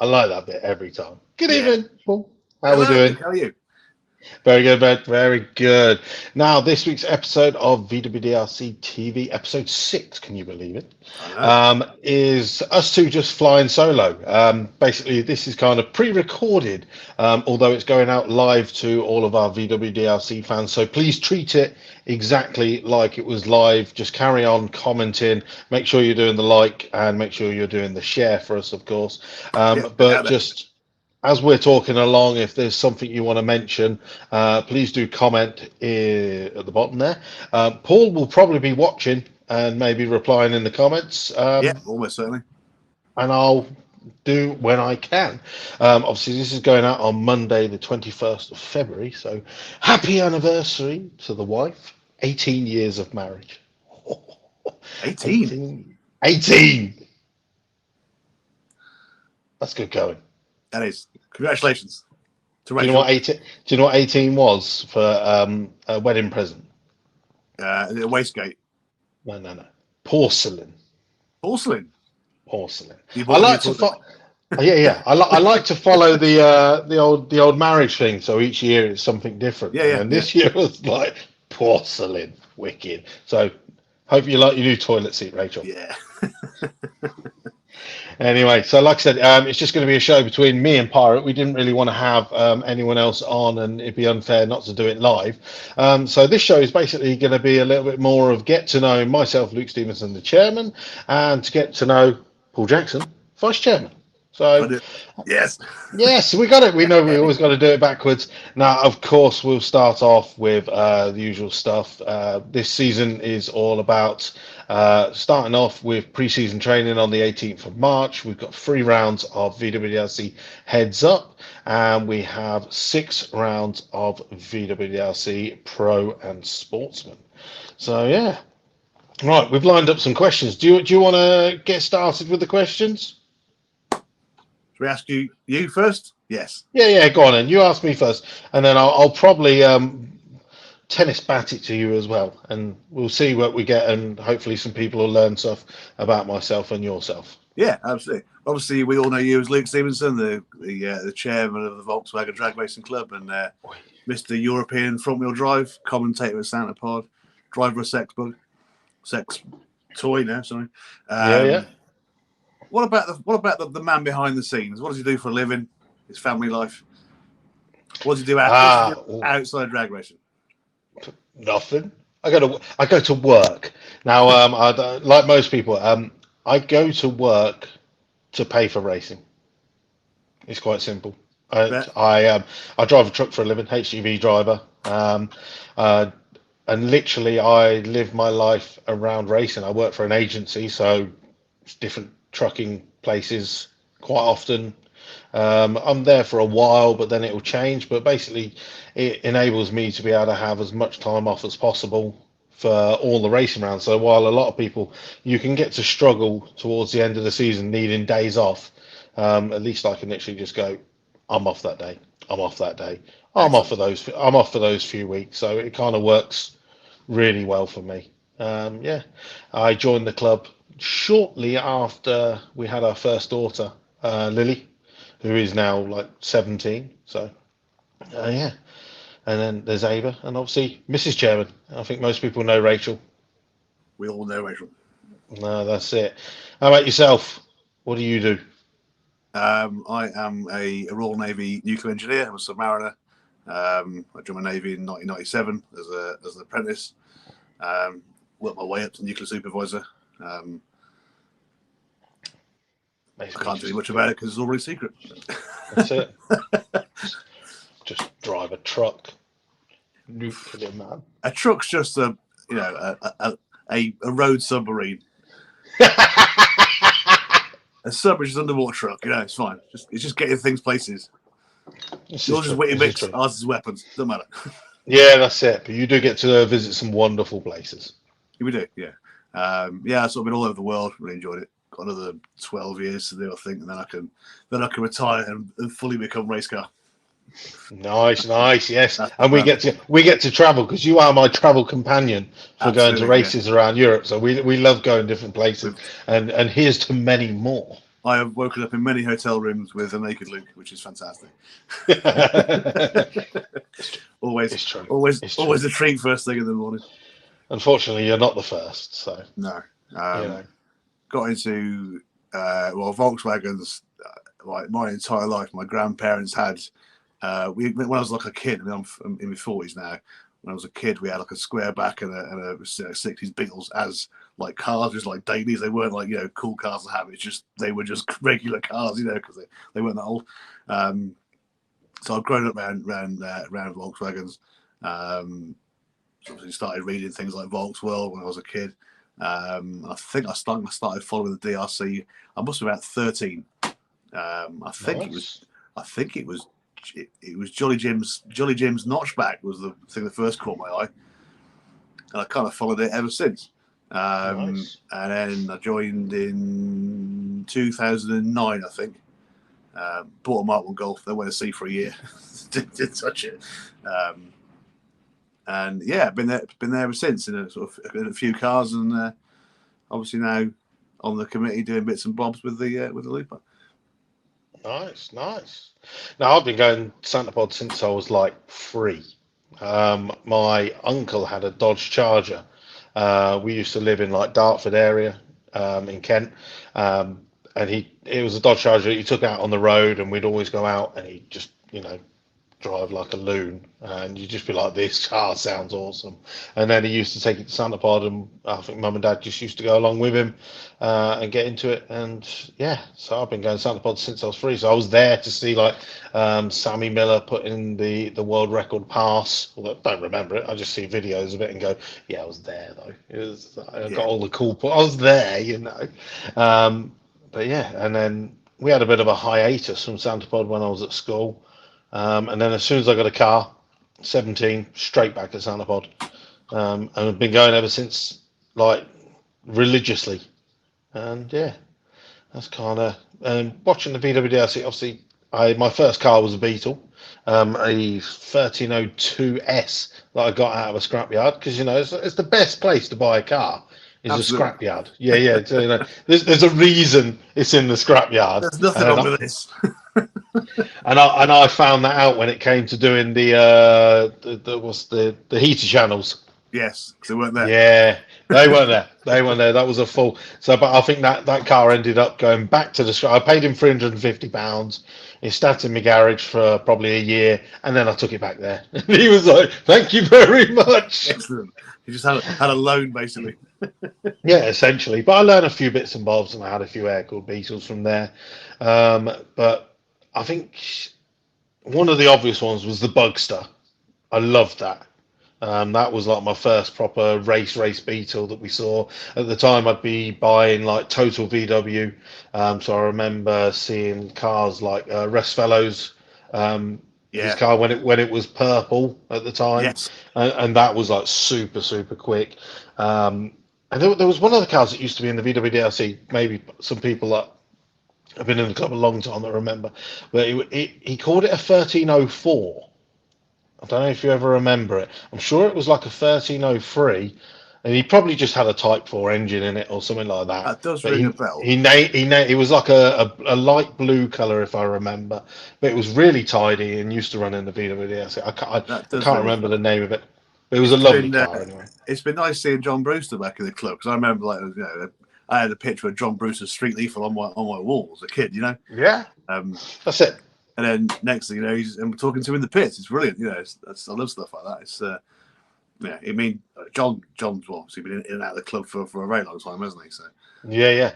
I like that bit every time. Good Yeah. evening, Paul. How Hello, we doing? How are you? Very good, Brett. Very good. Now, this week's episode of VWDRC TV, episode 6, can you believe it? I know. Is us two just flying solo. Basically, this is kind of pre-recorded, although it's going out live to all of our VWDRC fans. So please treat it exactly like it was live. Just carry on commenting. Make sure you're doing the like and make sure you're doing the share for us, of course. But just as we're talking along, if there's something you want to mention, please do comment at the bottom there. Paul will probably be watching and maybe replying in the comments. Yeah, almost certainly. And I'll do when I can. Obviously, this is going out on Monday, the 21st of February. So happy anniversary to the wife. 18 years of marriage. 18. 18. That's good going. That is. Congratulations. Do you know what 18? Do you know what 18 was for a wedding present? Is it a wastegate? No. Porcelain. Porcelain. I like to I like to follow the old marriage thing. So each year it's something different. Yeah. And this year was like porcelain, wicked. So hope you like your new toilet seat, Rachel. Yeah. Anyway, so like I said, it's just going to be a show between me and Pirate. We didn't really want to have anyone else on, and it'd be unfair not to do it live. So this show is basically going to be a little bit more of get to know myself, Luke Stevenson, the chairman, and to get to know Paul Jackson, vice chairman. So yes, we got it. We know we always got to do it backwards. Now, of course, we'll start off with the usual stuff. This season is all about starting off with pre-season training on the 18th of March. We've got 3 rounds of VWDRC Heads Up, and we have 6 rounds of VWDRC Pro and Sportsman. So yeah, right. We've lined up some questions. Do you want to get started with the questions? Should we ask you first? Yes. Yeah, go on then. You ask me first, and then I'll probably tennis bat it to you as well, and we'll see what we get, and hopefully some people will learn stuff about myself and yourself. Yeah, absolutely. Obviously, we all know you as Luke Stevenson, the chairman of the Volkswagen Drag Racing Club, and Mr. European front wheel drive, commentator at Santa Pod, driver of sex toy now. Sorry. Yeah. What about the man behind the scenes? What does he do for a living? His family life. What does he do outside drag racing? Nothing. I go to work now. Like most people, I go to work to pay for racing. It's quite simple. I drive a truck for a living, HGV driver, and literally I live my life around racing. I work for an agency, so it's different trucking places quite often. I'm there for a while, but then it will change. But basically, it enables me to be able to have as much time off as possible for all the racing rounds. So while a lot of people, you can get to struggle towards the end of the season needing days off, at least I can literally just go, I'm off that day. I'm off that day. I'm off for those few weeks. So it kind of works really well for me. I joined the club shortly after we had our first daughter, Lily, who is now like 17. So and then there's Ava, and obviously Mrs. Chairman. I think most people know Rachel. We all know Rachel. No, that's it. How about yourself? What do you do? I am a Royal Navy nuclear engineer. I'm a submariner. I joined my Navy in 1997 as an apprentice. Worked my way up to nuclear supervisor. I can't tell you much about it because it's already secret. That's it. Just drive a truck. Nuclear man. A truck's just a road submarine. A submarine's just underwater truck. It's fine. It's just getting things places. Yours is witty mix. Ours is weapons. Doesn't matter. Yeah, that's it. But you do get to visit some wonderful places. We do, yeah. I've sort of been all over the world. Really enjoyed it. Got another 12 years to do, I think, and then I can retire and fully become race car. Nice, yes. And we get to travel because you are my travel companion for going to races around Europe. So we love going different places, and here's to many more. I have woken up in many hotel rooms with a naked Luke, which is fantastic. always a treat first thing in the morning. Unfortunately, you're not the first, so no. Got into Volkswagens like my entire life. My grandparents had. When I was like a kid, I'm in my 40s now. When I was a kid, we had like a square back and a 60s Beetles as like cars, just like dailies. They weren't like cool cars to have. It's just they were just regular cars, because they weren't that old. So I've grown up around Volkswagens. So obviously started reading things like Volksworld when I was a kid. I think I started following the DRC. I must have been about 13. I think it was Jolly Jim's notchback was the thing that first caught my eye, and I kind of followed it ever since. And then I joined in 2009, I think. Bought a Mark 1 Golf. They went to sea for a year. didn't touch it. And yeah, been there ever since in a few cars, and obviously now on the committee doing bits and bobs with the Looper. Nice. Now I've been going Santa Pod since I was like 3. My uncle had a Dodge Charger. We used to live in like Dartford area in Kent, and it was a Dodge Charger he took out on the road, and we'd always go out, and he'd just drive like a loon, and you'd just be like, this car sounds awesome. And then he used to take it to Santa Pod, and I think Mum and Dad just used to go along with him and get into it. And yeah, so I've been going to Santa Pod since I was 3. So I was there to see like Sammy Miller put in the world record pass. Although I don't remember it, I just see videos of it and go, yeah, I was there though. I got all the cool I was there, but yeah, and then we had a bit of a hiatus from Santa Pod when I was at school. And then as soon as I got a car, 17, straight back to Santa Pod. And I've been going ever since, like, religiously. And yeah, that's kind of... And watching the VWDRC, obviously, my first car was a Beetle, a 1302S that I got out of a scrapyard, because, it's the best place to buy a car. Is Absolutely. A scrapyard. Yeah. So, there's a reason it's in the scrapyard. There's nothing wrong with this. And I found that out when it came to doing the heater channels. Yes, because they weren't there. Yeah, they weren't there. That was a full. So, but I think that car ended up going back to the. I paid him £350. It sat in my garage for probably a year, and then I took it back there. He was like, "Thank you very much." Excellent. You just had a loan, basically. Yeah, essentially. But I learned a few bits and bobs, and I had a few air-cooled Beetles from there. But I think one of the obvious ones was the Bugster. I loved that. That was like my first proper race Beetle that we saw. At the time, I'd be buying like Total VW. So I remember seeing cars like Russ Fellows. His car when it was purple at the time. Yes. And that was like super quick. And there was one of the cars that used to be in the VWDRC. Maybe some people that have been in the club a long time that remember, but he called it a 1304. I don't know if you ever remember it. I'm sure it was like a 1303, and he probably just had a Type 4 engine in it or something like that. That does But ring a bell. it was like a light blue color, if I remember, but it was really tidy and used to run in the VWDRC. That I does can't ring a remember bell. the name of it, but it was a It's lovely been car anyway. it's been nice seeing John Brewster back in the club, because I remember, like, you know, I had a picture of John Brewster's Street Leaflet on my wall as a kid, you know. Yeah, that's it. And then next thing you know, I'm talking to him in the pits. It's brilliant, you know. I love stuff like that. It's yeah. I mean, John's obviously been in and out of the club for a very long time, hasn't he? So Yeah,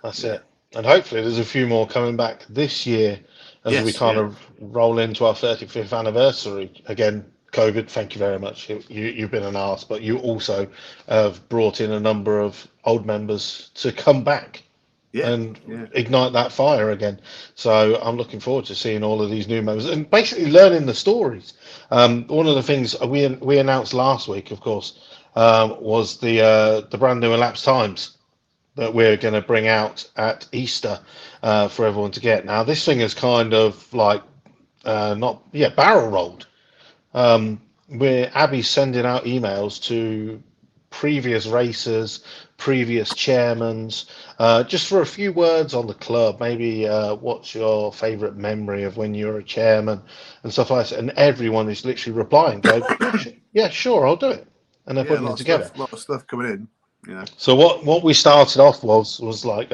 that's it. And hopefully there's a few more coming back this year as we kind of roll into our 35th anniversary. Again, COVID, thank you very much. You've been an arse, but you also have brought in a number of old members to come back and ignite that fire again. So I'm looking forward to seeing all of these new members and basically learning the stories. One of the things we announced last week, of course, was the brand new elapsed times that we're going to bring out at Easter for everyone to get. Now, this thing is kind of like barrel rolled. Where Abby's sending out emails to previous racers, previous chairmans, just for a few words on the club. Maybe what's your favourite memory of when you were a chairman and stuff like that. And everyone is literally replying, going, yeah, sure, I'll do it. And they're putting it together. A lot of stuff coming in. Yeah. So what we started off was like,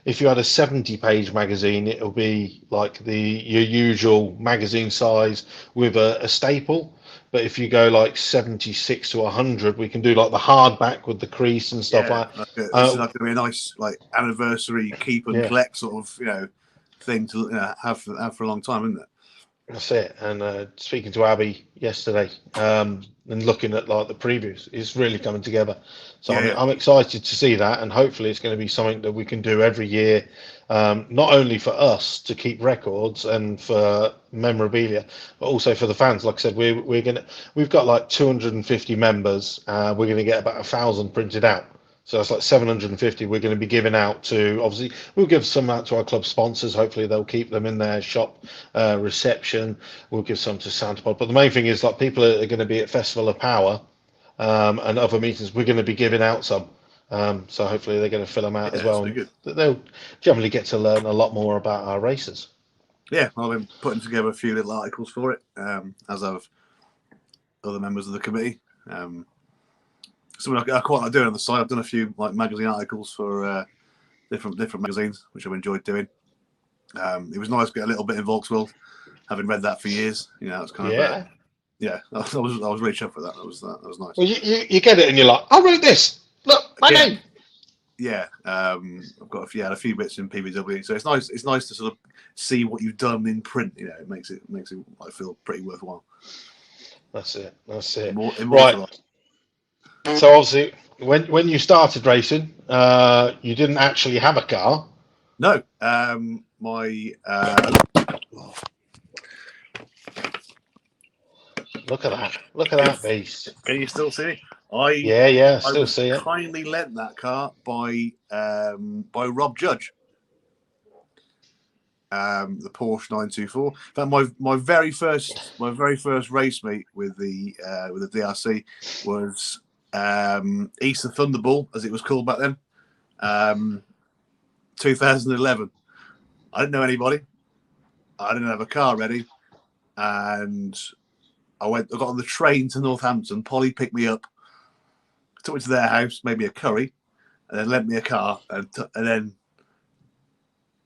if you had a 70-page magazine, it'll be like your usual magazine size with a staple. But if you go like 76 to 100, we can do like the hardback with the crease and stuff like that. This is like going to be a nice like anniversary keep and collect sort of, you know, thing to have for a long time, isn't it? That's it. And speaking to Abby yesterday, and looking at like the previews, it's really coming together. So I'm excited to see that, and hopefully it's going to be something that we can do every year, not only for us to keep records and for memorabilia, but also for the fans. Like I said, we've got like 250 members. We're going to get about 1,000 printed out. So that's like 750 we're going to be giving out to, obviously, we'll give some out to our club sponsors. Hopefully they'll keep them in their shop reception. We'll give some to Santa Pod. But the main thing is, like, people are going to be at Festival of Power and other meetings. We're going to be giving out some. So hopefully they're going to fill them out as well. And they'll generally get to learn a lot more about our races. Yeah, I've been putting together a few little articles for it, as have other members of the committee. Something I quite like doing on the side. I've done a few like magazine articles for different magazines, which I've enjoyed doing. It was nice to get a little bit in Volksworld, having read that for years. You know, it's kind of I was really chuffed with that. That was nice. Well, you get it and you're like, I wrote this. Look, my name. Yeah, I've got a few bits in PVW, so it's nice. It's nice to sort of see what you've done in print. You know, it makes it like, feel pretty worthwhile. That's it. Right. So obviously, when you started racing, you didn't actually have a car. No, Look at that! Look at that beast. Can you still see it? Still see it. I was kindly lent that car by Rob Judge. The Porsche 924. In fact, my very first race meet with the DRC was Easter Thunderball, as it was called back then, 2011. I didn't know anybody. I didn't have a car ready, and I got on the train to Northampton. Polly picked me up, took me to their house, made me a curry, and then lent me a car, and then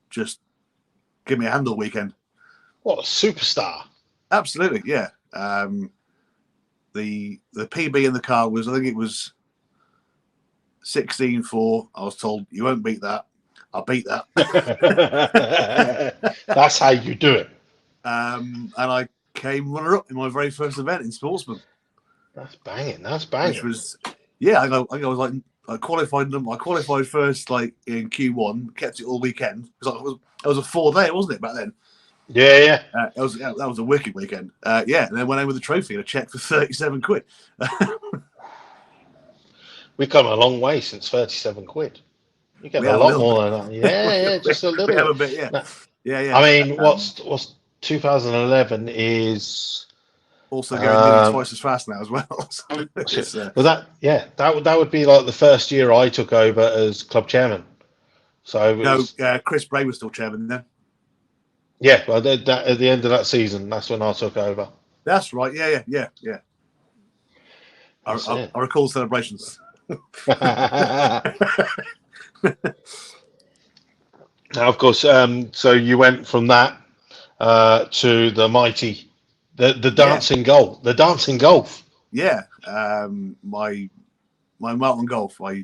just give me a handle weekend. What a superstar! Absolutely, yeah. The PB in the car was, I think it was 16.4. I was told, you won't beat that. I'll beat that. That's how you do it. And I came runner-up in my very first event in Sportsman. That's banging. Which was, I was like, I qualified first, like in Q1, kept it all weekend because it was a 4-day, wasn't it, back then? Yeah. That was a wicked weekend. And then went home with a trophy and a check for 37 quid. We've come a long way since 37 quid. You get a lot more than that. Yeah, just a little. We have a bit, yeah. I mean, what's 2011 is Also going nearly twice as fast now as well. Well, that would be like the first year I took over as club chairman. So Chris Bray was still chairman then. Yeah, well, at the end of that season, that's when I took over. That's right. Yeah. I recall celebrations. Now, of course, so you went from that to the mighty, the dancing golf, the dancing golf. Yeah, my Martin Golf. My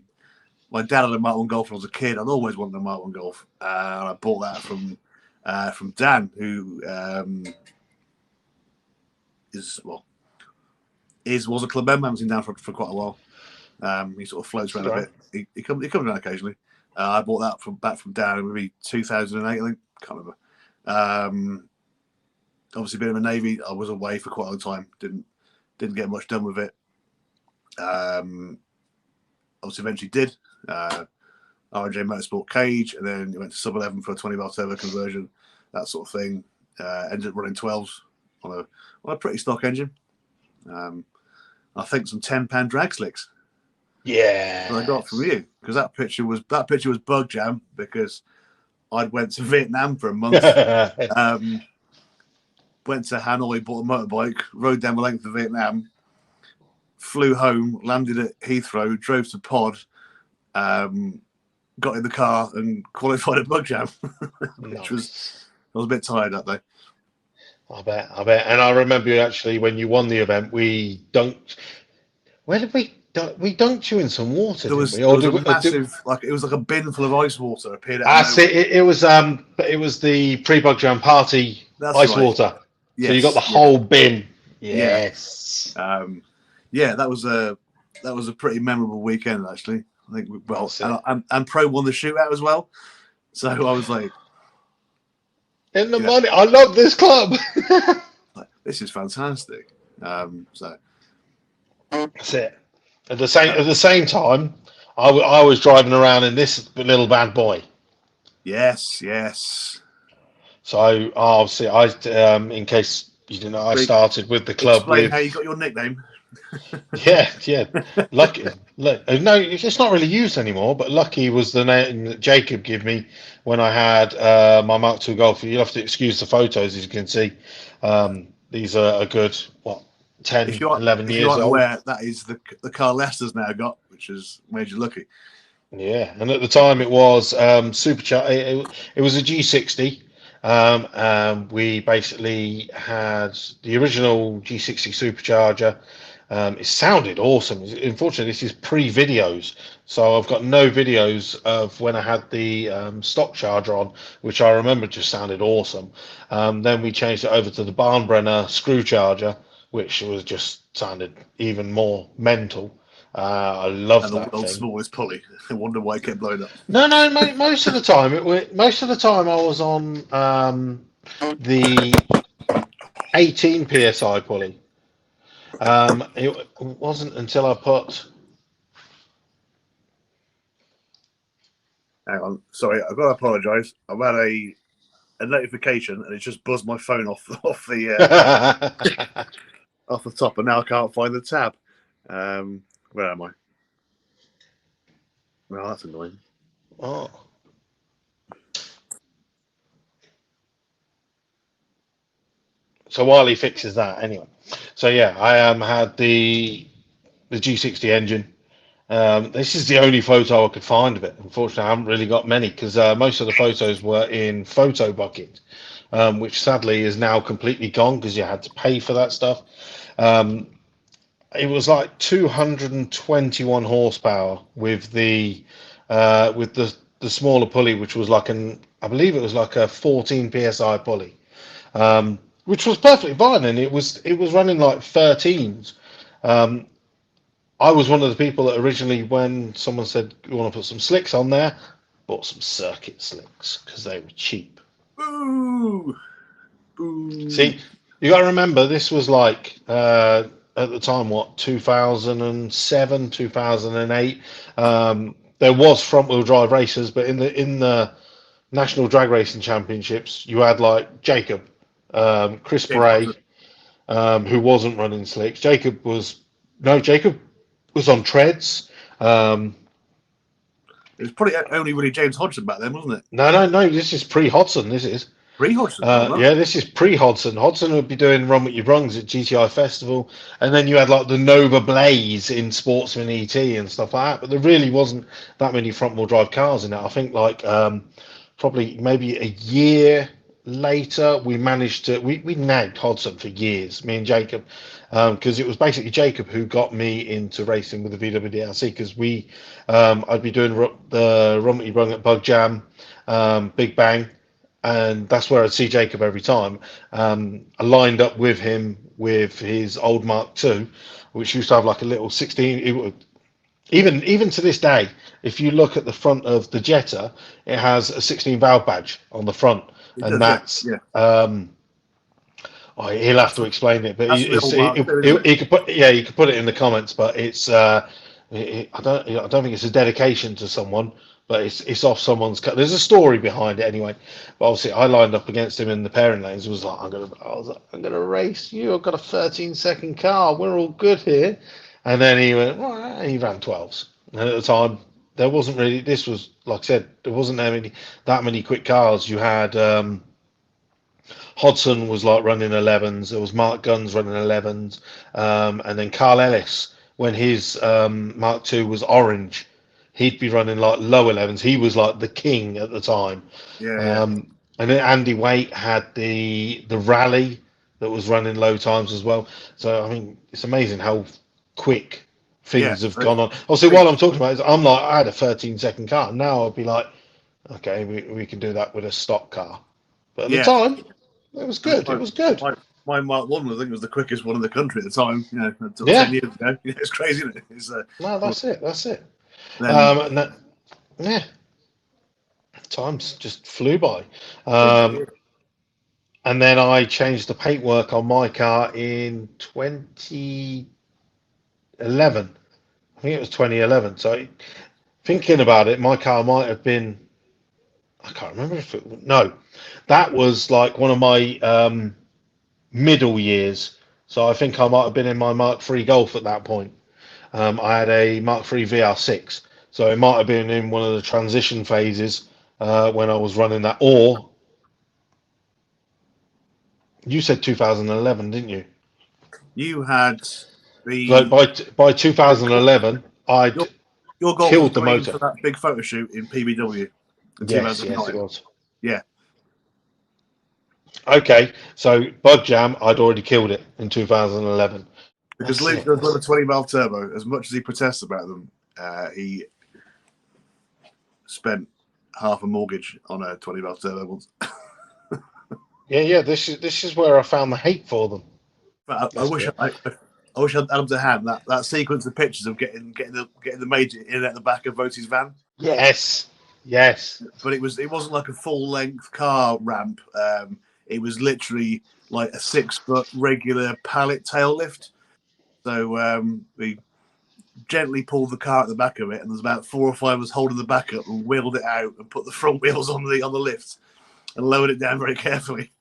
dad had a Martin Golf when I was a kid. I'd always wanted a Martin Golf. I bought that from Dan, who was a club member. I haven't seen Dan for quite a while. He sort of floats around a bit. He comes around occasionally. I bought that back from Dan in maybe 2008, I think. Can't remember. Obviously, being in the Navy, I was away for quite a long time. Didn't get much done with it. Obviously, eventually did. RJ Motorsport cage, and then it went to sub 11 for a 20 bar turbo conversion, that sort of thing. Ended up running 12s on a pretty stock engine. I think some £10 drag slicks. Yeah, that I got from you, because that picture was bug jam, because I'd went to Vietnam for a month. Went to Hanoi, bought a motorbike, rode down the length of Vietnam, flew home, landed at Heathrow, drove to Pod, got in the car and qualified at Bug Jam, which I was a bit tired that day. I bet. And I remember actually when you won the event, we dunked you in some water. There was a massive, it was like a bin full of ice water appeared. It was the pre-Bug Jam party. That's ice right. Water. Yes, so you got the whole bin. Yes. Yeah. That was a pretty memorable weekend actually. I think and Pro won the shootout as well. So I was like, in the money. I love this club. This is fantastic. So that's it. At the same time, I was driving around in this little bad boy. Yes. So obviously, in case you didn't know, I started with the club. Explain how you got your nickname. Yeah. Lucky. No, it's not really used anymore. But Lucky was the name that Jacob gave me when I had my Mark II Golf. You'll have to excuse the photos, as you can see. These are a good 10, 11 years old. Aware, that is the car Leicester's now got, which has made you lucky. Yeah, and at the time it was supercharged. It was a G60. We basically had the original G60 supercharger. It sounded awesome. Unfortunately, this is pre-videos, so I've got no videos of when I had the stock charger on, which I remember just sounded awesome. Then we changed it over to the Barnbrenner screw charger, which was just sounded even more mental. I love that. The world's smallest pulley. I wonder why it kept blowing up. No. Most of the time, I was on the 18 psi pulley. It wasn't until I put. Hang on, sorry, I've got to apologise. I've had a notification and it's just buzzed my phone off the off the top, and now I can't find the tab. Where am I? Well, that's annoying. Oh. So while he fixes that, anyway. So yeah, I had the G60 engine. This is the only photo I could find of it. Unfortunately, I haven't really got many because most of the photos were in Photo Bucket, which sadly is now completely gone because you had to pay for that stuff. It was like 221 horsepower with the smaller pulley, which was I believe it was like a 14 psi pulley, which was perfectly fine, and it was running like 13s. I was one of the people that originally, when someone said you want to put some slicks on there, bought some circuit slicks because they were cheap. Ooh. See, you got to remember this was like. At the time, 2007, 2008. There was front-wheel drive races, but in the National Drag Racing Championships, you had like Jacob, Chris Bray, who wasn't running slicks. Jacob was on treads. It was probably only really James Hodgson back then, wasn't it? No. This is pre-Hodson. This is. Pre-Hodgson. Yeah, this is pre-Hodson. Hodson would be doing Run What You Brungs at GTI Festival, and then you had like the Nova Blaze in Sportsman ET and stuff like that. But there really wasn't that many front-wheel drive cars in it. I think like probably maybe a year later we managed to we nagged Hodson for years, me and Jacob, because it was basically Jacob who got me into racing with the VWDRC because I'd be doing the Run What You Brung at Bug Jam, Big Bang. And that's where I'd see Jacob every time. I lined up with him with his old Mark II, which used to have like a little 16. Even to this day, if you look at the front of the Jetta, it has a 16 valve badge on the front, and that's he'll have to explain it, but he could put you could put it in the comments, but it's I don't think it's a dedication to someone. But it's off someone's cut. There's a story behind it anyway. But obviously, I lined up against him in the pairing lanes. Was like, I'm gonna race you. I've got a 13-second car. We're all good here. And then he went. Well, he ran 12s. And at the time, there wasn't really. This was like I said. There wasn't that many quick cars. You had Hodson was like running 11s. There was Mark Guns running 11s, and then Carl Ellis when his Mark II was orange. He'd be running like low 11s. He was like the king at the time. And then Andy Waite had the rally that was running low times as well. So I mean, it's amazing how quick things have gone on. Also, while I'm talking about it, I'm like, I had a 13-second car. Now I'd be like, okay, we can do that with a stock car. But at the time, it was good. It was good. My Mark 1, I think, was the quickest one in the country at the time. 10 years ago. It's crazy, isn't it? No, that's it. That's it. Times just flew by. And then I changed the paintwork on my car in 2011. I think it was 2011. So thinking about it, my car might have been, I can't remember if it, no, that was like one of my middle years. So I think I might have been in my Mark III Golf at that point. I had a Mark III VR6, so it might have been in one of the transition phases when I was running that. Or you said 2011, didn't you? You had the. So by 2011, I'd your goal killed the motor for that big photo shoot in PBW. Yes, it was. Yeah. Okay, so Bug Jam, I'd already killed it in 2011. Because Luke does love a 20 valve turbo. As much as he protests about them, he spent half a mortgage on a 20 valve turbo once. Yeah. This is where I found the hate for them. But I wish I'd had them to hand that sequence of pictures of getting the major in at the back of Votie's van. Yes. But it wasn't like a full length car ramp. It was literally like a 6-foot regular pallet tail lift. So we gently pulled the car at the back of it, and there's about 4 or 5 of us holding the back up and wheeled it out and put the front wheels on the lift and lowered it down very carefully.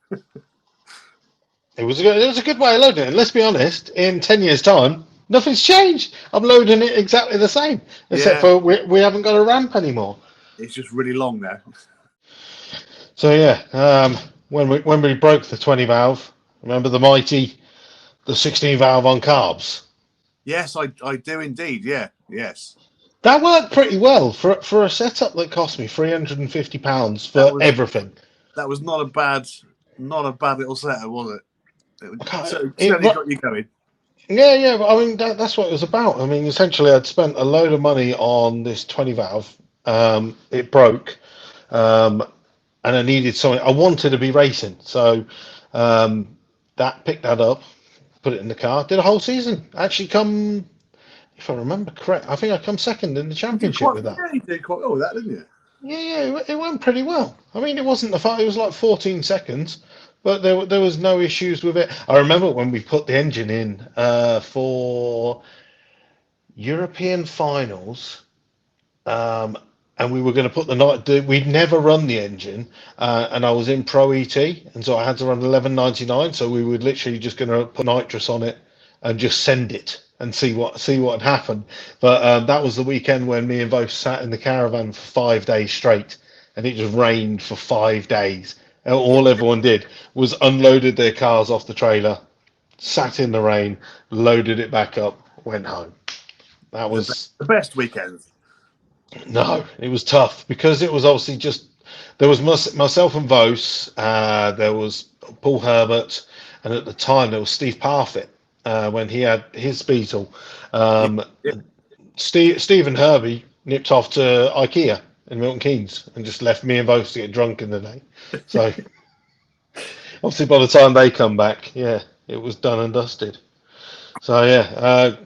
It was a good way of loading it. And let's be honest, in 10 years' time, nothing's changed. I'm loading it exactly the same, except for we haven't got a ramp anymore. It's just really long now. So when we broke the 20 valve, remember the 16 valve on carbs? Yes, I do indeed. Yeah, yes. That worked pretty well for a setup that cost me £350 for everything. That was not a bad little setup, was it? It got you going. Yeah. But I mean, that's what it was about. I mean, essentially, I'd spent a load of money on this 20 valve. It broke, and I needed something. I wanted to be racing, so that picked that up, put it in the car, did a whole season. Actually, if I remember correct, I think I come second in the championship with that. Yeah, you did quite well with that, didn't you? Yeah, it went pretty well. I mean, it wasn't it was like 14 seconds, but there was no issues with it. I remember when we put the engine in for European finals, and we were going to put the night. We'd never run the engine, and I was in Pro ET, and so I had to run 1199. So we were literally just going to put nitrous on it and just send it and see what had happened. But that was the weekend when me and both sat in the caravan for 5 days straight, and it just rained for 5 days. And all everyone did was unloaded their cars off the trailer, sat in the rain, loaded it back up, went home. That was the best weekend. No, it was tough because it was obviously just there was myself and Vos, there was Paul Herbert, and at the time there was Steve Parfitt when he had his Beetle. Yeah. Steve and Herbie nipped off to IKEA in Milton Keynes and just left me and Vos to get drunk in the day. So obviously by the time they come back, yeah, it was done and dusted. So yeah,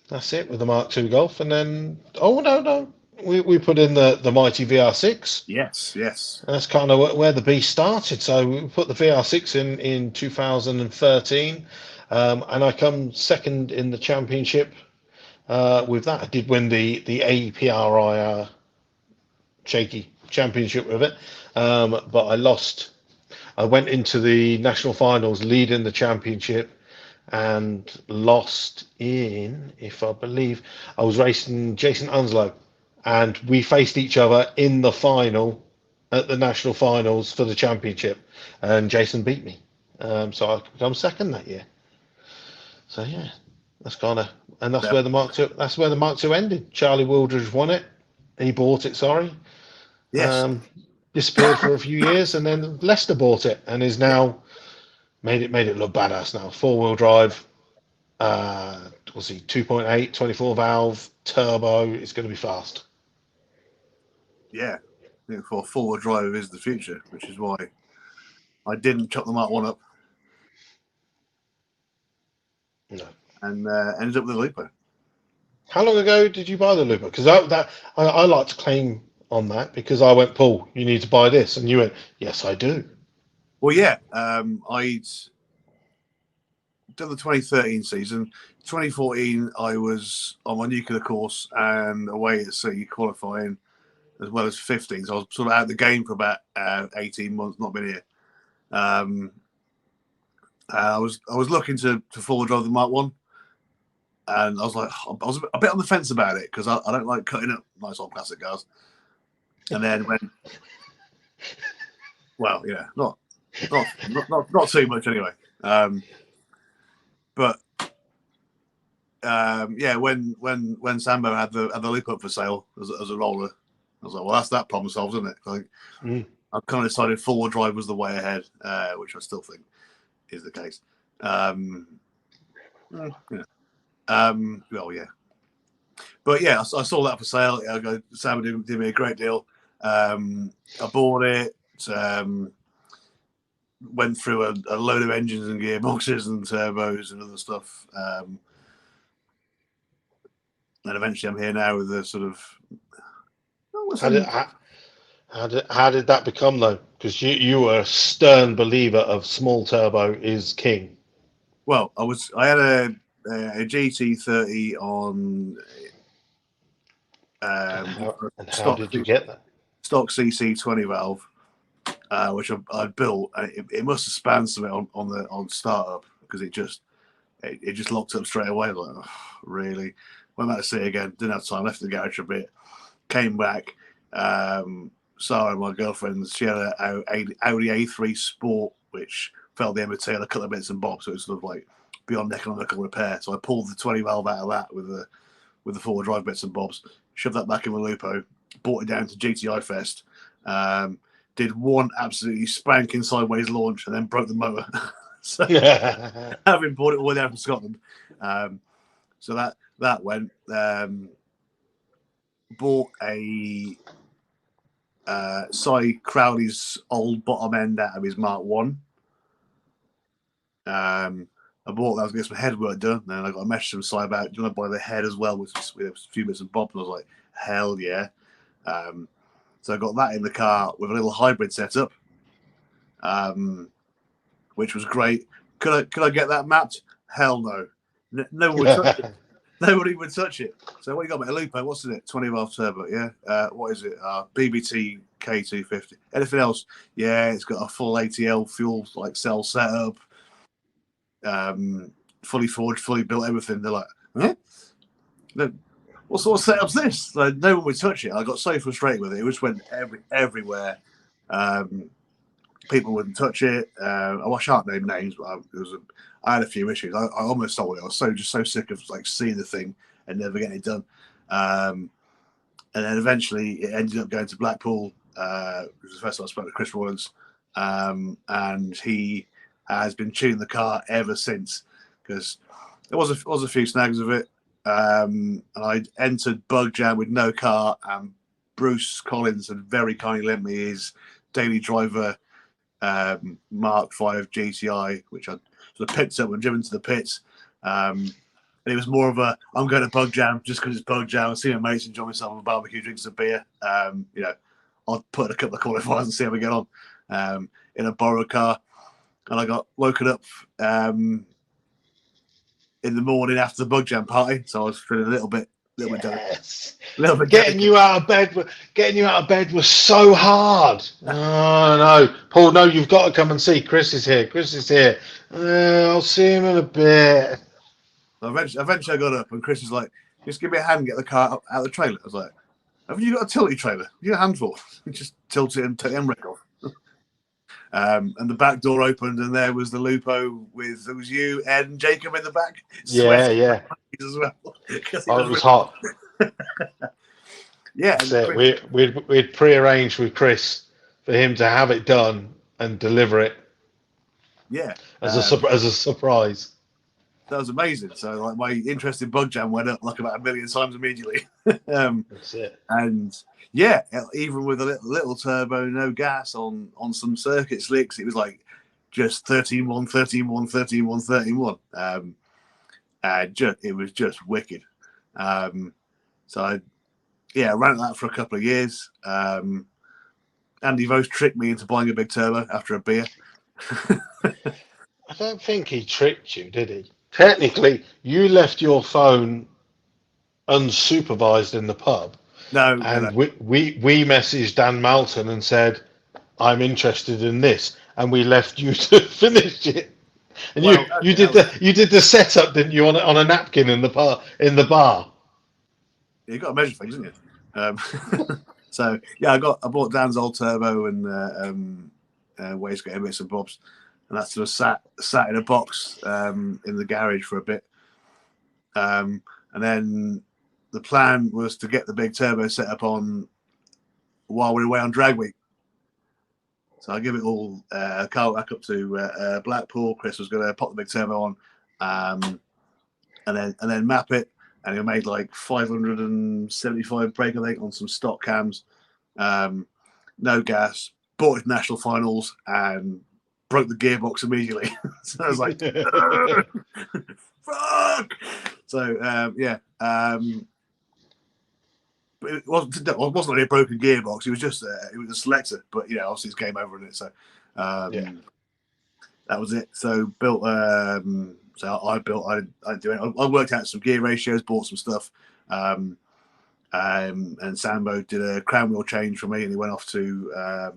that's it with the Mark II Golf, and then no, we put in the mighty VR6. Yes. That's kind of where the beast started. So we put the VR6 in 2013, and I come second in the championship with that. I did win the APRI shaky championship with it, but I lost. I went into the national finals leading the championship and lost in, if I believe, I was racing Jason Unslow, and we faced each other in the final at the national finals for the championship, and Jason beat me, so I become second that year. So yeah, that's kind of, and that's where the Mark II. That's where the Mark II ended. Charlie Wildridge won it. He bought it. Sorry. Yes. Disappeared for a few years, and then Leicester bought it and is now made it look badass now. 4-wheel drive. Was he 2.8, 24 valve turbo? It's going to be fast. Yeah, I think for 4-wheel drive is the future, which is why I didn't chop the Mark I up. No. And ended up with a Lupo. How long ago did you buy the Lupo? Because I like to claim on that because I went, Paul, you need to buy this, and you went, yes, I do. Well, yeah, I'd done the 2013 season. 2014, I was on my nuclear course and away at sea qualifying, as well as 15. So I was sort of out of the game for about 18 months, not been here. I was looking to forward drive the Mark I, and I was like, I was a bit on the fence about it because I don't like cutting up nice old classic cars. And then when, well, yeah, not too much anyway. But yeah, when Sambo had the Loop up for sale as a roller, I was like, well, that's that problem solved, isn't it? I kind of decided 4-wheel drive was the way ahead, which I still think is the case. Well, yeah. But yeah, I saw that for sale. Sambo did me a great deal. I bought it. Went through a load of engines and gearboxes and turbos and other stuff. And eventually I'm here now with a sort of... How did that become, though? Because you were a stern believer of small turbo is king. Well, I had a GT30 on... how did you get that? Stock CC 20 valve. Which I built, and it must have spanned something on startup because it just locked up straight away. Like, oh, really? Went back to see it again. Didn't have time. Left the garage a bit. Came back. Sarah, my girlfriend, she had an Audi A3 Sport, which fell the MOT on a couple of bits and bobs, so it was sort of like beyond economical repair. So I pulled the 20 valve out of that with the 4-wheel drive bits and bobs, shoved that back in the Lupo, brought it down to GTI Fest. Did one absolutely spanking sideways launch and then broke the motor. So having brought it all the way down from Scotland. So that went. Bought a Cy Crowley's old bottom end out of his Mark I. I bought that, I was getting some head work done, and I got a message from Cy about, do you want to buy the head as well with a few bits and bobs? And I was like, hell yeah. So I got that in the car with a little hybrid setup, which was great. Could I get that mapped? Hell no. No one would touch it. Nobody would touch it. So what you got, mate? A Lupo, what's in it? 20.5 turbo, yeah? What is it? BBT K250. Anything else? Yeah, it's got a full ATL fuel like cell setup, fully forged, fully built, everything. They're like, huh? No, what sort of setup's this? Like, no one would touch it. I got so frustrated with it. It just went everywhere. People wouldn't touch it. I shan't name names, but I had a few issues. I almost sold it. I was so sick of like seeing the thing and never getting it done. And then eventually it ended up going to Blackpool. It was the first time I spoke to Chris Rollins, and he has been tuning the car ever since, because there was a few snags of it. And I'd entered Bug Jam with no car, and Bruce Collins had very kindly lent me his daily driver Mark V GTI, which I sort of picked up and driven to the pits. And it was more of a, I'm going to Bug Jam just because it's Bug Jam. I see my mates enjoy myself on a barbecue, drink some beer. You know, I'll put in a couple of qualifiers and see how we get on. In a borrowed car, and I got woken up in the morning after the Bug Jam party, so I was feeling a little bit Yes. a little bit Getting you out of bed was so hard. Oh no, Paul, no, you've got to come and see. Chris is here. I'll see him in a bit. Eventually I got up, and Chris was like, just give me a hand and get the car out of the trailer. I was like, haven't you got a tilty trailer? You got a handful. Just tilt it and take the handbrake off. And the back door opened, and there was the Lupo with, it was you, Ed, and Jacob in the back. Yeah. As well. It was hot. Yeah. That's it. We'd pre-arranged with Chris for him to have it done and deliver it. Yeah. As a surprise. That was amazing. So like my interest in Bug Jam went up like about 1 million times immediately. That's it. And yeah, even with a little turbo, no gas on some circuit slicks, it was like just 13.1, 13.1, 13.1, 13.1. It was just wicked. So I ran that for a couple of years. Andy Vose tricked me into buying a big turbo after a beer. I don't think he tricked you, did he? Technically, you left your phone unsupervised in the pub. No. We messaged Dan Malton and said, I'm interested in this, and we left you to finish it. And you did the setup, didn't you, on a napkin in the bar? You got to measure things, didn't you? So yeah, I bought Dan's old turbo and wastegate bits and bobs, and that sort of sat in a box in the garage for a bit, and then the plan was to get the big turbo set up on while we were away on drag week. So I give it all car back up to Blackpool. Chris was going to pop the big turbo on, and then map it. And he made like 575 brake, I think, on some stock cams. No gas. Bought it national finals and broke the gearbox immediately. So I was like, fuck. So but it wasn't really a broken gearbox. It was just it was a selector. But obviously it's game over in it. So that was it. So built. I didn't do it. I worked out some gear ratios, bought some stuff, and Sambo did a crown wheel change for me, and he went off to I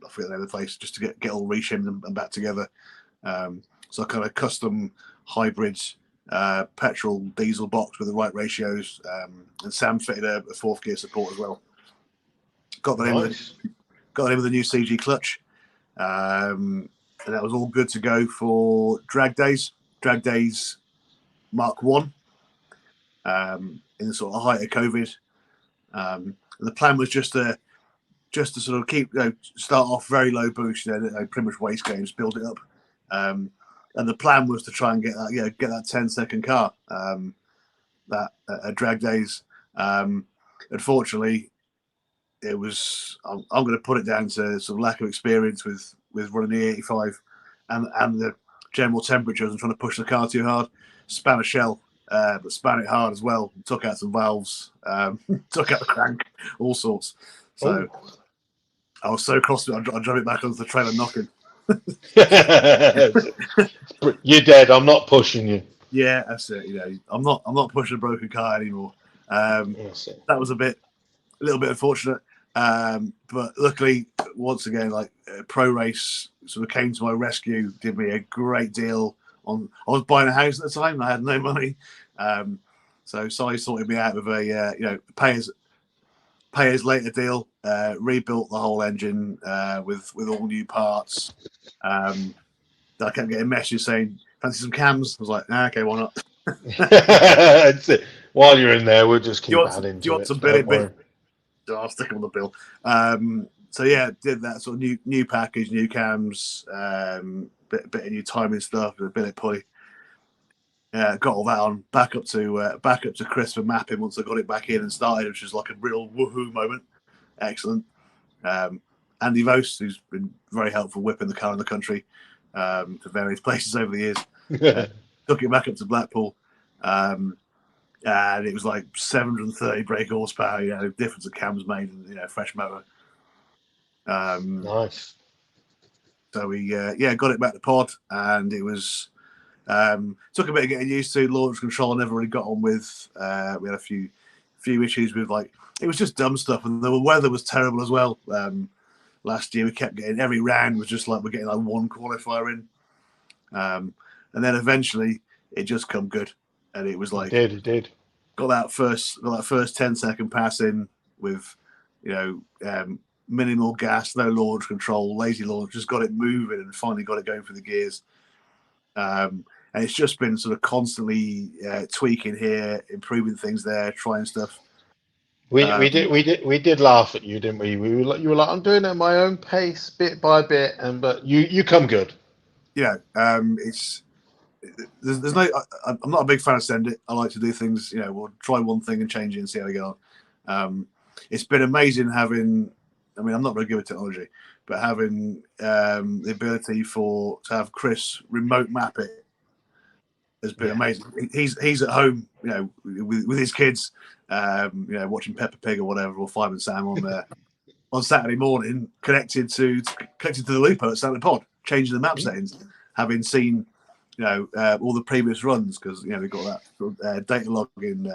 forget the name of the place just to get all reshimmed and back together. So I kind of custom hybrid petrol diesel box with the right ratios, and Sam fitted a fourth gear support as well. Got the name of the new CG clutch, and that was all good to go for drag days. Drag days Mark 1 in the sort of height of COVID. The plan was just to sort of keep start off very low boost, pretty much waste games, build it up. And the plan was to try and get that get that 10-second car that at drag days. Unfortunately, it was I'm going to put it down to some lack of experience with running the 85 and the general temperatures and trying to push the car too hard. Span a shell, but span it hard as well. Took out some valves, took out the crank, all sorts. So I was so cross with it, I drove it back onto the trailer knocking. You're dead. I'm not pushing you. Yeah, that's it. I'm not pushing a broken car anymore. That's it. That was a little bit unfortunate. But luckily, once again, like Pro Race sort of came to my rescue, did me a great deal on. I was buying a house at the time, I had no money, so Si sorted me out with a pay as later deal. Rebuilt the whole engine with all new parts. I kept getting messages saying, "Fancy some cams?" I was like, okay, why not? That's it. While you're in there, we'll just keep adding Do you to want it. some Don't worry. So I'll stick them on the bill. So yeah, did that sort of new package, new cams, bit of new timing stuff, a bit of pulley. Got all that on. Back up to Chris for mapping once I got it back in and started, which was like a real woohoo moment. Excellent. Andy Vos, who's been very helpful whipping the car in the country to various places over the years, took it back up to Blackpool. And it was like 730 brake horsepower, the difference of cams made, and fresh motor. Nice. So we got it back to pod, and it was took a bit of getting used to. Launch control I never really got on with. We had a few issues with, like, it was just dumb stuff, and the weather was terrible as well. Last year we kept getting, every round was just like we're getting like one qualifier in, and then eventually it just come good, and it was like It did. Got that first 10-second pass in with minimal gas, no launch control, lazy launch, just got it moving and finally got it going for the gears. And it's just been sort of constantly tweaking here, improving things there, trying stuff. We did laugh at you, didn't we? You were like, I'm doing it at my own pace, bit by bit, but you come good. It's there's no. I'm not a big fan of send it. I like to do things. We'll try one thing and change it and see how we go on. It's been amazing having. I mean, I'm not very good at technology, but having the ability to have Chris remote map it has been amazing. He's at home, with his kids, watching Peppa Pig or whatever, or Five and Sam on Saturday morning, connected to the Lupo at Standard Pod, changing the map settings, having seen all the previous runs, because they've got that data logging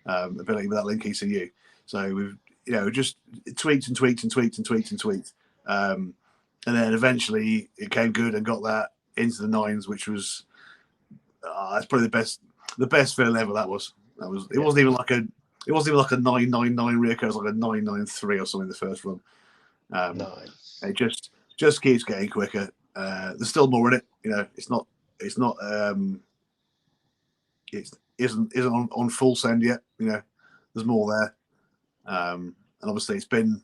ability with that link ECU. So we've just tweaked and tweaked and tweaked and tweaked and tweaked, and then eventually it came good and got that into the nines, which was that's probably the best feeling ever. It wasn't even like a 999 rear car. It was like a 993 or something the first run. Nice. It just keeps getting quicker. There's still more in it. It isn't on full send yet. There's more there, and obviously it's been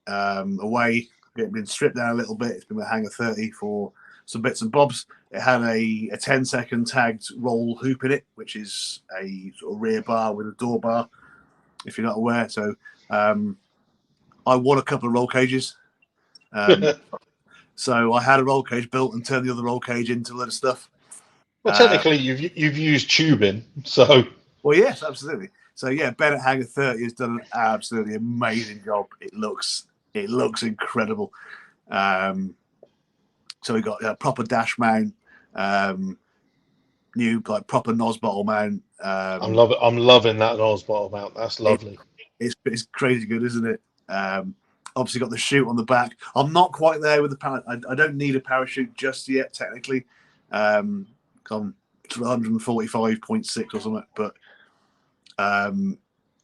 away, been stripped down a little bit. It's been a Hangar 30 for some bits and bobs. It had a 10-second tagged roll hoop in it, which is a sort of rear bar with a door bar, if you're not aware. So I won a couple of roll cages. So I had a roll cage built and turned the other roll cage into a lot of stuff. Well, technically, you've used tubing, so. Well, yes, absolutely. So yeah, Ben at Hangar 30 has done an absolutely amazing job. It looks incredible. So we got a proper dash mount, new like proper NOS bottle mount. I'm loving that NOS bottle mount. That's lovely. It's crazy good, isn't it? Obviously got the chute on the back. I'm not quite there with the parachute. I don't need a parachute just yet, technically. I'm 145.6 or something, but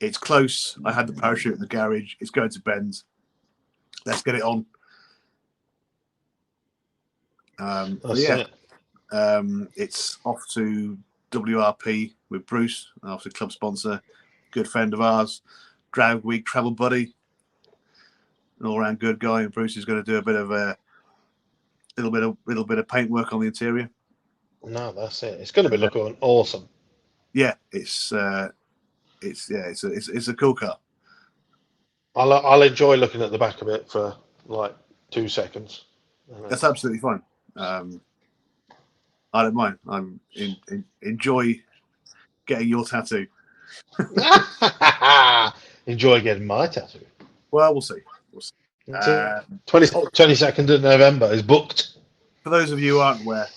it's close. I had the parachute in the garage. It's going to Ben's. Let's get it on. It's off to WRP with Bruce, after club sponsor, good friend of ours, Drag Week travel buddy, an all-round good guy. And Bruce is going to do a bit of little bit of paint work on the interior. No, that's it. It's going to be looking awesome. Yeah, it's a cool car. I'll enjoy looking at the back of it for like 2 seconds. That's absolutely fine. I don't mind. Enjoy getting your tattoo. Enjoy getting my tattoo. Well, we'll see. 22nd of November is booked. For those of you who aren't aware,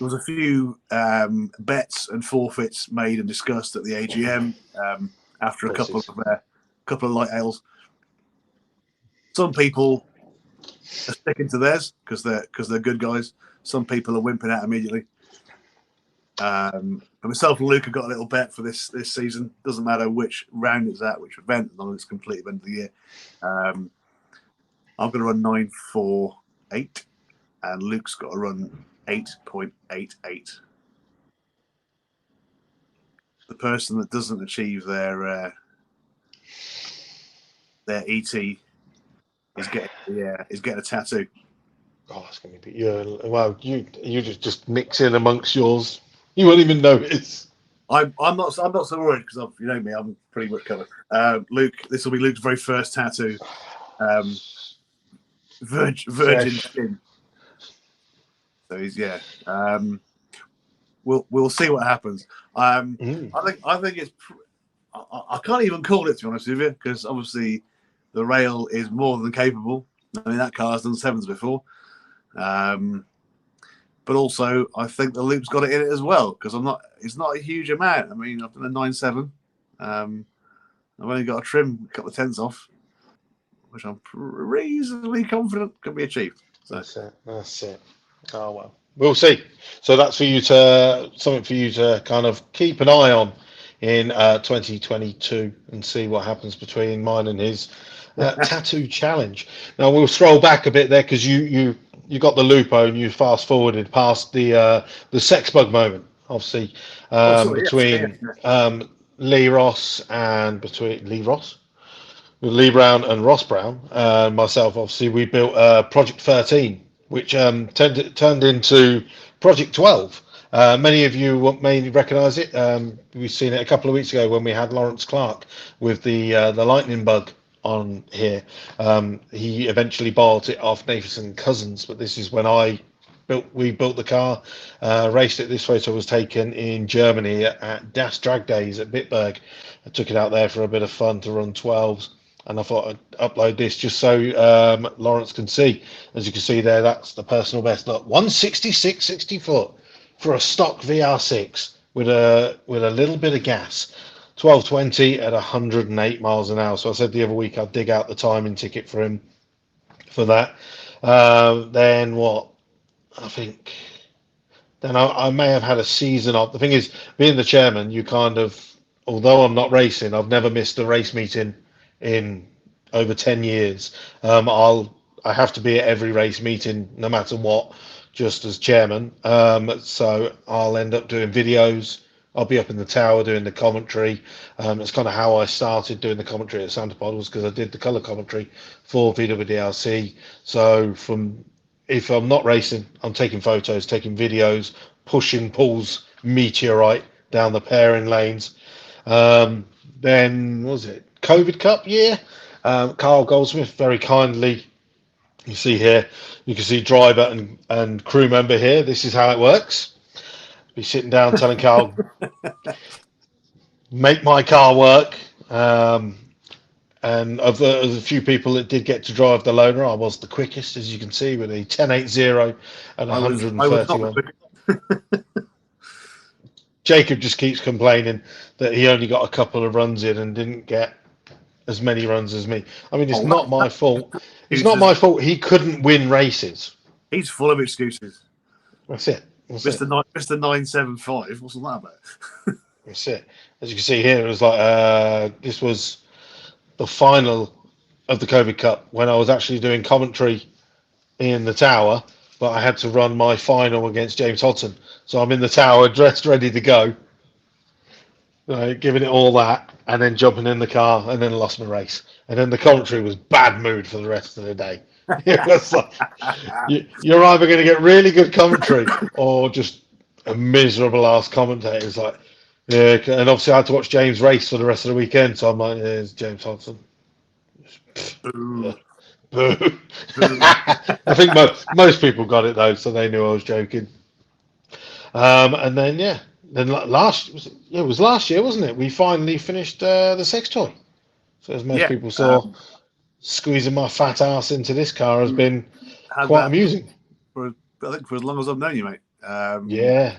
there was a few bets and forfeits made and discussed at the AGM after a couple of light ales. Some people are sticking to theirs because they're good guys. Some people are wimping out immediately. But myself and Luke have got a little bet for this season. Doesn't matter which round it's at, which event, as long as it's complete event of the year. I'm going to run 9.48, and Luke's got to run 8.88. The person that doesn't achieve their ET is getting a tattoo. Oh, that's gonna be well. You just mix in amongst yours. You won't even notice. I'm not so worried because you know me. I'm pretty much covered. Luke, this will be Luke's very first tattoo. Virgin skin. So he's we'll see what happens. I think it's. I can't even call it, to be honest with you, because obviously the rail is more than capable. I mean, that car's done sevens before. But also, I think the loop's got it in it as well, because it's not a huge amount. I mean, I've done a 9.7. I've only got to trim a couple of tenths off, which I'm reasonably confident can be achieved. So. That's it. Oh, well. We'll see. So that's something for you to kind of keep an eye on in 2022 and see what happens between mine and his tattoo challenge. Now we'll scroll back a bit there because you got the Lupo and you fast forwarded past the sex bug moment, obviously, between Lee Brown and Ross Brown and myself. Obviously, we built Project 13, which turned into Project 12. Many of you may recognise it. We've seen it a couple of weeks ago when we had Lawrence Clark with the lightning bug on here. He eventually bought it off Nathan Cousins, but this is when we built the car, raced it. This photo was taken in Germany at Das Drag Days at Bitburg. I took it out there for a bit of fun to run 12s, and I thought I'd upload this just so Lawrence can see. As you can see there, that's the personal best. Look, 166.60 foot for a stock VR6 with a little bit of gas. 12.20 at 108 miles an hour. So I said the other week I'd dig out the timing ticket for him for that. Then what? I think then I may have had a season off. The thing is, being the chairman, you kind of, although I'm not racing, I've never missed a race meeting in over 10 years. I have to be at every race meeting no matter what, just as chairman. So I'll end up doing videos. I'll be up in the tower doing the commentary. It's kind of how I started doing the commentary at Santapod, was because I did the colour commentary for VWDRC. So if I'm not racing, I'm taking photos, taking videos, pushing Paul's Meteorite down the pairing lanes. Then, what was it? COVID Cup year. Carl Goldsmith very kindly, you see here, you can see driver and crew member here. This is how it works. Be sitting down telling Carl, make my car work. And of the few people that did get to drive the loaner, I was the quickest, as you can see, with a 10.80 and 131. Jacob just keeps complaining that he only got a couple of runs in and didn't get as many runs as me. I mean, it's not my fault. It's not my fault. He couldn't win races. He's full of excuses. That's it. Mr. 975. What's that about? That's it. As you can see here, it was like this was the final of the COVID Cup when I was actually doing commentary in the tower, but I had to run my final against James Hodson. So I'm in the tower, dressed, ready to go, giving it all that, and then jumping in the car, and then lost my race. And then the commentary was bad mood for the rest of the day. It was like, you're either going to get really good commentary or just a miserable ass commentator. It's like, yeah, and obviously I had to watch James race for the rest of the weekend, so I'm like, there's James Hodson. Boo. Boo. I think most people got it though, so they knew I was joking. And then it was last year, wasn't it? We finally finished the sex toy. So as most people saw, squeezing my fat ass into this car has been quite amusing. I think for as long as I've known you, mate. Yeah.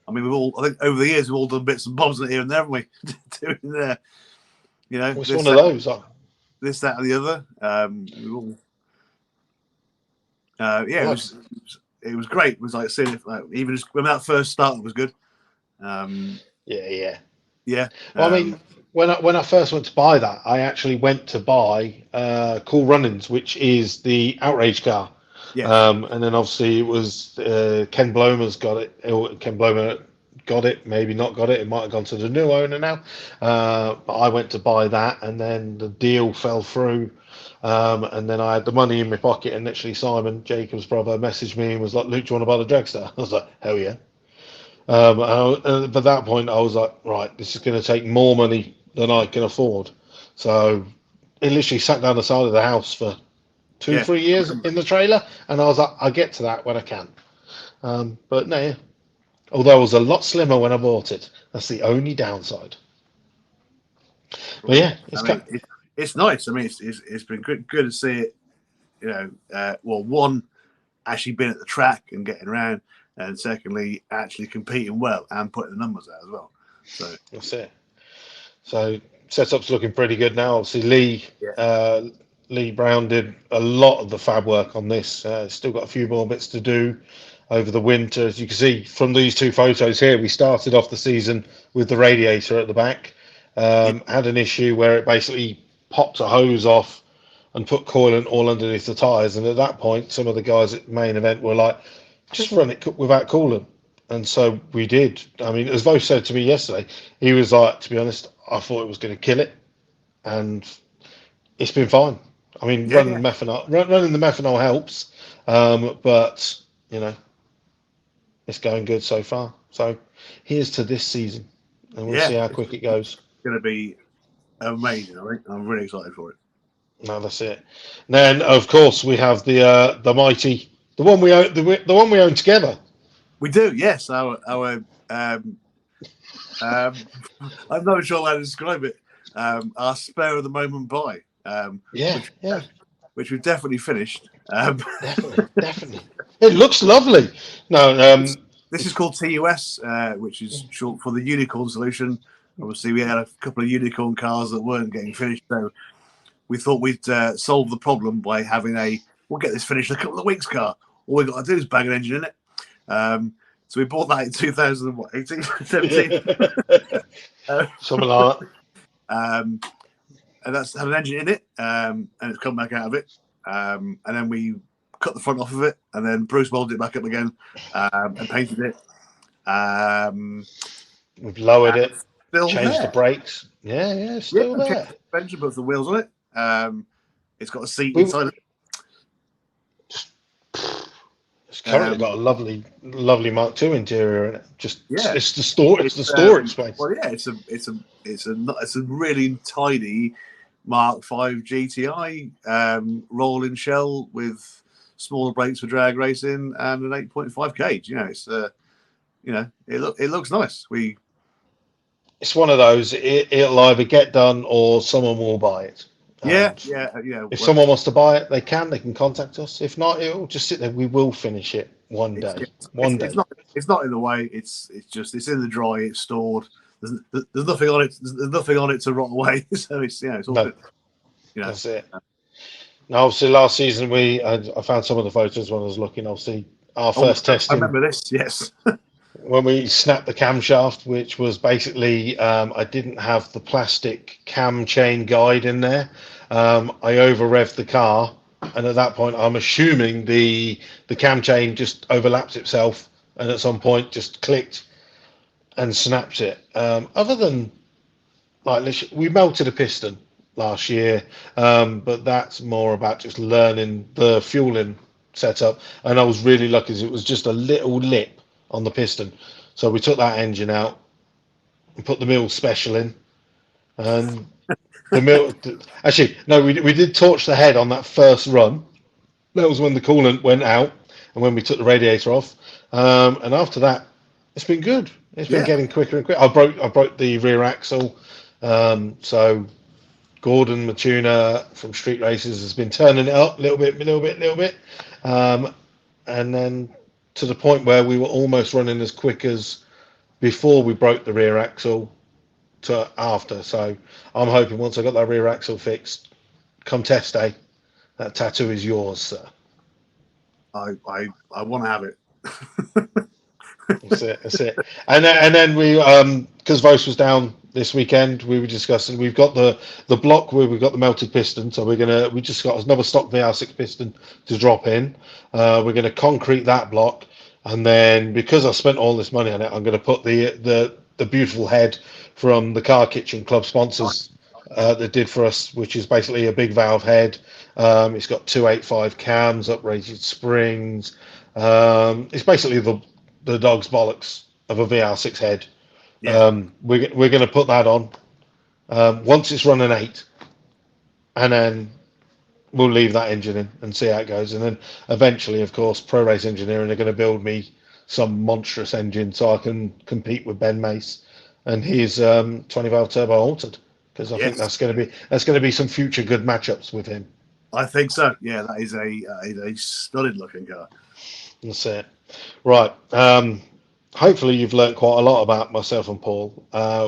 I mean, I think over the years we've all done bits and bobs here and there, haven't we? Doing you know, It's one of those. This, that, and the other. We've all, yeah, it was great. It was like seeing it, like, even just when that first started was good. Yeah. Well, I mean, when I first went to buy that, I actually went to buy Cool Runnings, which is the outrage car. yes. And then obviously it was Ken Blomer's got it. Ken Blomer got it, maybe not got it. It might have gone to the new owner now. But I went to buy that, and then the deal fell through. And then I had the money in my pocket, and literally Simon, Jacob's brother, messaged me and was like, "Luke, do you want to buy the dragster?" I was like, "Hell yeah!" But at that point, I was like, "Right, this is going to take more money than I can afford." So it literally sat down the side of the house for 3 years in the trailer, and I was like, "I'll get to that when I can." But no, yeah. Although it was a lot slimmer when I bought it. That's the only downside. But yeah, it's nice. I mean, it's been good to see it. You know, well, one, actually being at the track and getting around, and secondly, actually competing well and putting the numbers out as well. So that's it. So setup's looking pretty good now. Obviously, Lee Brown did a lot of the fab work on this. Still got a few more bits to do over the winter. As you can see from these two photos here, we started off the season with the radiator at the back. Had an issue where it basically popped a hose off and put coolant all underneath the tyres. And at that point, some of the guys at the main event were like, just run it without coolant. And so we did. I mean, as Vo said to me yesterday, he was like, to be honest, I thought it was going to kill it. And it's been fine. I mean, running the methanol helps. But, you know, it's going good so far. So here's to this season. And we'll see how quick it goes. It's going to be amazing, I think. I'm really excited for it. No, that's it. And then, of course, we have the mighty, the one we own together. We do, yes. I'm not sure how to describe it. Our spare of the moment buy. Which we've definitely finished. Definitely. It looks lovely. No, this is called TUS, which is short for the Unicorn Solution. Obviously, we had a couple of unicorn cars that weren't getting finished, so we thought we'd solve the problem by having we'll get this finished in a couple of weeks car. All we've got to do is bag an engine in it. So we bought that in 2018, 17. Something like that. And that's had an engine in it, and it's come back out of it. And then we cut the front off of it, and then Bruce welded it back up again and painted it. We've lowered it, changed there. the brakes. Yeah, still there. Suspension, put the wheels on it. It's got a seat inside it. It's currently got a lovely Mark II interior in it. It's the storage space. Well, yeah, it's a really tidy Mark V GTI rolling shell with smaller brakes for drag racing and an 8.5 cage. You know, it's it looks nice. It's one of those. It'll either get done or someone will buy it. Yeah. If someone wants to buy it, they can contact us. If not, it'll just sit there. We will finish it one day. It's not in the way. It's in the dry. It's stored. There's nothing on it. There's nothing on it to rot away. So it's all good. That's it. Now, obviously, last season I found some of the photos when I was looking. Obviously, our first testing. I remember this. Yes. When we snapped the camshaft, which was basically, I didn't have the plastic cam chain guide in there. I over-revved the car, and at that point, I'm assuming the cam chain just overlapped itself, and at some point just clicked and snapped it. Other than, we melted a piston last year, but that's more about just learning the fueling setup, and I was really lucky as it was just a little lip on the piston. So we took that engine out and put the mill special in, and the mill actually no, we did torch the head on that first run. That was when the coolant went out and when we took the radiator off, and after that it's been good. It's been getting quicker and quicker. I broke the rear axle, so Gordon Matuna from Street Races has been turning it up little bit, and then to the point where we were almost running as quick as before we broke the rear axle to after. So I'm hoping once I got that rear axle fixed, come test day, that tattoo is yours, sir. I want to have it. That's it. That's it. And then we, because Vos was down this weekend, we were discussing. We've got the block where we've got the melted piston, so we just got another stock VR6 piston to drop in. We're gonna concrete that block, and then because I spent all this money on it, I'm gonna put the beautiful head from the Car Kitchen Club sponsors that did for us, which is basically a big valve head. It's got 285 cams, uprated springs. It's basically the dog's bollocks of a VR6 head. Yeah. We're going to put that on once it's running 8, and then we'll leave that engine in and see how it goes. And then eventually, of course, Pro Race Engineering are going to build me some monstrous engine so I can compete with Ben Mace and his 20 valve turbo altered, because I think that's going to be some future good matchups with him. I think so. Yeah, that is a stunning looking car. That's it. Right. Hopefully you've learnt quite a lot about myself and Paul.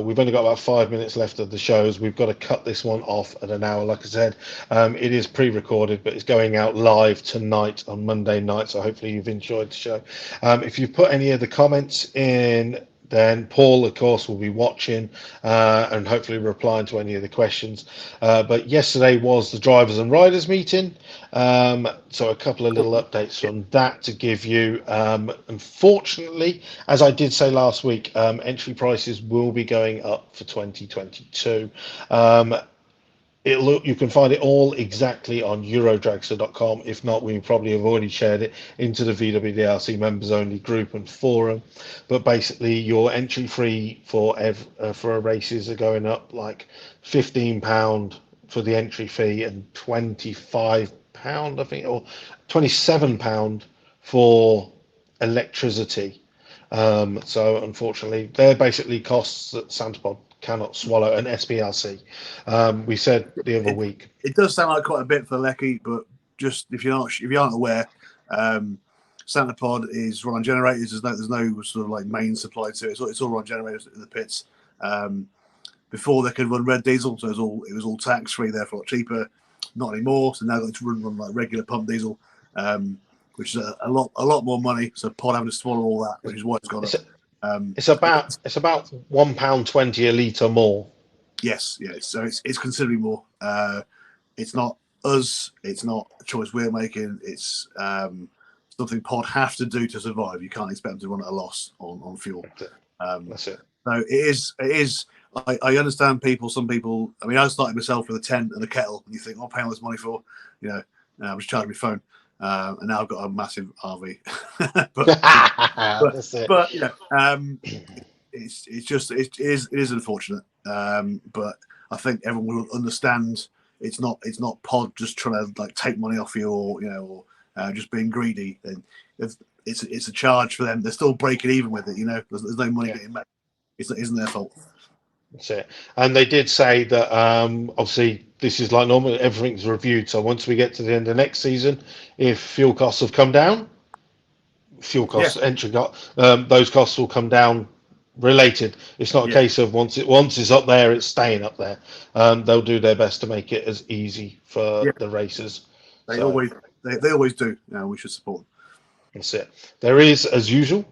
We've only got about 5 minutes left of the shows. We've got to cut this one off at an hour. Like I said, it is pre-recorded, but it's going out live tonight on Monday night. So hopefully you've enjoyed the show. If you've put any of the comments in, then Paul, of course, will be watching and hopefully replying to any of the questions. But yesterday was the drivers and riders meeting. So a couple of little updates from that to give you. Unfortunately, as I did say last week, entry prices will be going up for 2022. You can find it all exactly on Eurodragster.com. If not, we probably have already shared it into the VWDRC members only group and forum. But basically, your entry fee for races are going up like £15 for the entry fee and £25, I think, or £27 for electricity. So unfortunately, they're basically costs that Santapod cannot swallow, an SBRC. We said the other week. It does sound like quite a bit for Lecky, but just if you aren't aware, Santapod is run on generators. There's no sort of like main supply to it. It's all run on generators in the pits. Before they could run red diesel, so it was all tax free, therefore cheaper. Not anymore. So now they've got to run like regular pump diesel, which is a lot more money. So Pod having to swallow all that, which is why it's gone up. It's about £1.20 a litre more. Yes, yeah. So it's considerably more. It's not us. It's not a choice we're making. It's something Pod have to do to survive. You can't expect them to run at a loss on fuel. That's it. So it is. I understand people. Some people. I mean, I started myself with a tent and a kettle, and you think, "I'm paying all this money for," I'm just charging my phone. And now I've got a massive RV. but it is unfortunate. But I think everyone will understand it's not Pod just trying to like take money off you or just being greedy. And it's a charge for them. They're still breaking even with it. There's no money getting back. It isn't their fault. That's it. And they did say that obviously this is like normal, everything's reviewed. So once we get to the end of next season, if fuel costs have come down, entry costs, those costs will come down related. It's not a case of once it's up there, it's staying up there. They'll do their best to make it as easy for the racers. They always do. We should support them. That's it. There is, as usual,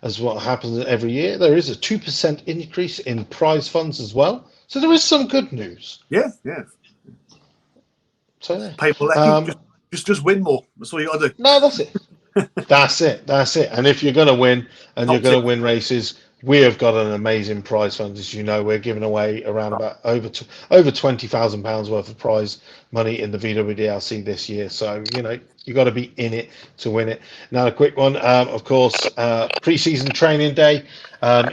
as what happens every year, there is a 2% increase in prize funds as well. So there is some good news. Yeah. So people just win more. That's all you got to do. No, that's it. That's it. And if you're going to win and you're going to win races, we have got an amazing prize fund. As you know, we're giving away around about over £20,000 worth of prize money in the VWDRC this year. So you got to be in it to win it. Now a quick one, of course, pre-season training day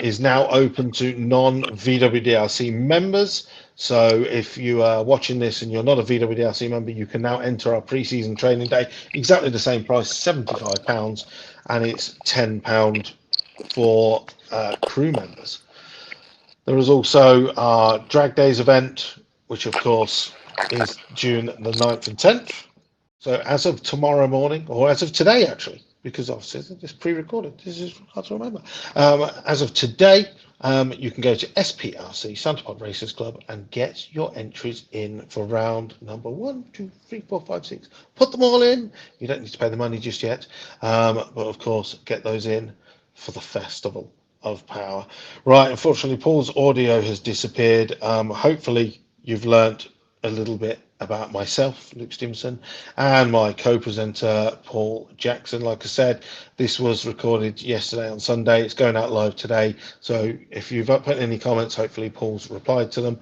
is now open to non-VWDRC members. So if you are watching this and you're not a VWDRC member, you can now enter our pre-season training day, exactly the same price, £75, and it's £10 for crew members. There is also our Drag Days event, which of course is June the 9th and 10th. So as of tomorrow morning, or as of today actually, because obviously it's pre-recorded. This is hard to remember. As of today, you can go to SPRC, Santa Pod Racers Club, and get your entries in for round number 1, 2, 3, 4, 5, 6. Put them all in. You don't need to pay the money just yet, but of course, get those in for the Festival of Power. Right, unfortunately, Paul's audio has disappeared. Hopefully, you've learnt a little bit about myself, Luke Stevenson, and my co-presenter, Paul Jackson. Like I said, this was recorded yesterday on Sunday. It's going out live today. So if you've put any comments, hopefully Paul's replied to them.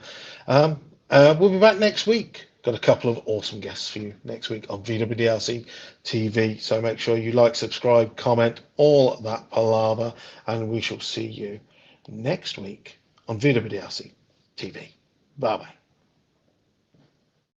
We'll be back next week. Got a couple of awesome guests for you next week on VWDRC TV. So make sure you like, subscribe, comment, all that palaver, and we shall see you next week on VWDRC TV. Bye-bye.